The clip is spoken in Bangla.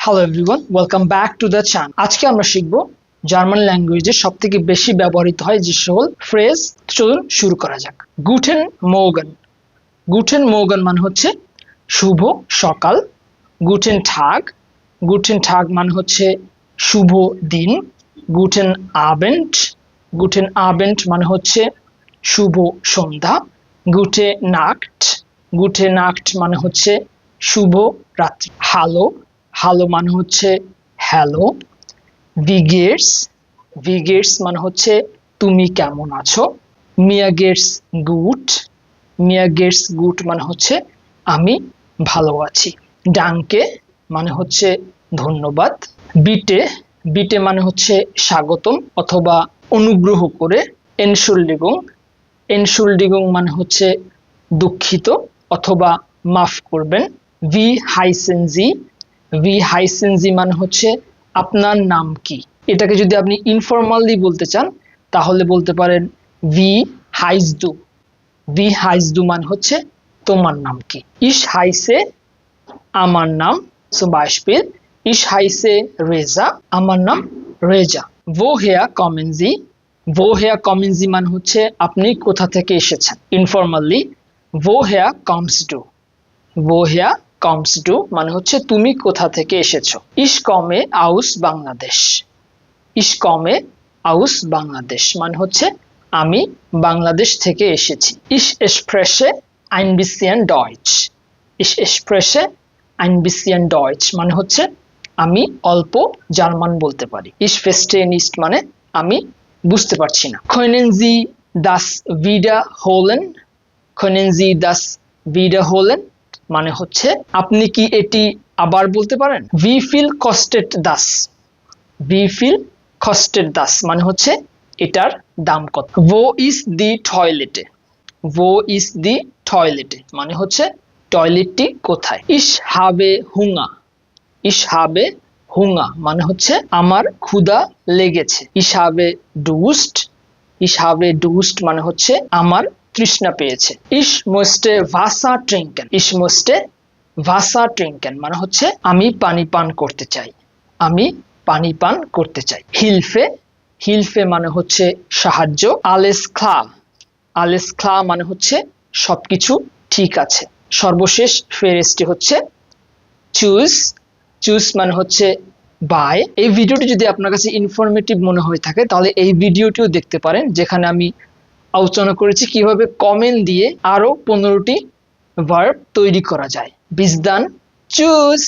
Hello everyone, welcome back to the channel. আজকে আমরা শিখব জার্মান ল্যাঙ্গুয়েজে সবথেকে বেশি ব্যবহৃত হয় যে সকল ফ্রেজ। চলুন শুরু করা যাক। Guten Morgan. গুটেন মর্গেন মানে হচ্ছে শুভ সকাল। গুটেন ঠাগ। গুটেন ঠাগ মানে হচ্ছে শুভ দিন। গুটেন আবেন্ড। গুটেন আবেন্ড মানে হচ্ছে শুভ সন্ধ্যা। গুটে নাক্ট। গুটে নাক্ট মানে হচ্ছে শুভ রাত্রি। হ্যালো। হ্যালো মানে হচ্ছে হ্যালো। ভিগেটস। ভিগেটস মানে হচ্ছে তুমি কেমন আছো। মিয়া গেটস গুড। মিয়া গেটস গুড মানে হচ্ছে আমি ভালো আছি। ডাঙ্কে মানে হচ্ছে ধন্যবাদ। বিটে। বিটে মানে হচ্ছে স্বাগতম অথবা অনুগ্রহ করে। এনশুল্ডিগুং। এনশুল্ডিগুং মানে হচ্ছে দুঃখিত অথবা মাফ করবেন। ভি হাইসেনজি। ভি হাইসেনজি মানে হচ্ছে আপনার নাম কি। এটাকে যদি আপনি ইনফরমালি বলতে চান তাহলে বলতে পারেন ভি হাইসদু। ভি হাইসদু মানে হচ্ছে তোমার নাম কি। ইশ হাইসে আমার নাম। zum Beispiel ich heiße Reza, আমার নাম Reza. woher kommen Sie? woher kommen Sie মানে হচ্ছে আপনি কোথা থেকে এসেছেন। Informally woher kommst du? woher kommst du মানে হচ্ছে তুমি কোথা থেকে এসেছো। ich komme aus Bangladesh. ich komme aus Bangladesh মানে হচ্ছে আমি বাংলাদেশ থেকে এসেছি। ich spreche ein bisschen Deutsch। ich spreche ein bisschen Deutsch মানে হচ্ছে আমি অল্প জার্মান বলতে পারি। ich verstehe nicht মানে আমি বুঝতে পারছি না। können Sie das wiederholen? können Sie das wiederholen মানে হচ্ছে আপনি কি এটি আবার বলতে পারেন। wie viel kostet das? wie viel kostet das মানে হচ্ছে এটার দাম কত। wo ist die Toilette? wo ist die Toilette মানে হচ্ছে টয়লেটটি কোথায়। ich habe Hunger। ich habe Hunger মানে হচ্ছে আমার ক্ষুধা লেগেছে। ich habe Durst। ich habe Durst মানে হচ্ছে আমার তৃষ্ণা পেয়েছে। ich möchte Wasser trinken। ich möchte Wasser trinken মানে হচ্ছে আমি পানি পান করতে চাই। আমি পানি পান করতে চাই। হিলফে। হিলফে মানে হচ্ছে সাহায্য। alles klar। alles klar মানে হচ্ছে সবকিছু ঠিক আছে। সর্বশেষ ফ্রেজটি হচ্ছে চুজ। চুজ মানে হচ্ছে বাই। এই ভিডিওটি যদি আপনার কাছে ইনফরমেটিভ মনে হয়ে থাকে তাহলে এই ভিডিওটিও দেখতে পারেন, যেখানে আমি আলোচনা করেছি কিভাবে কমেন্ট দিয়ে আরো 15টি ভার্ব তৈরি করা যায়। বিস দান। চুজ।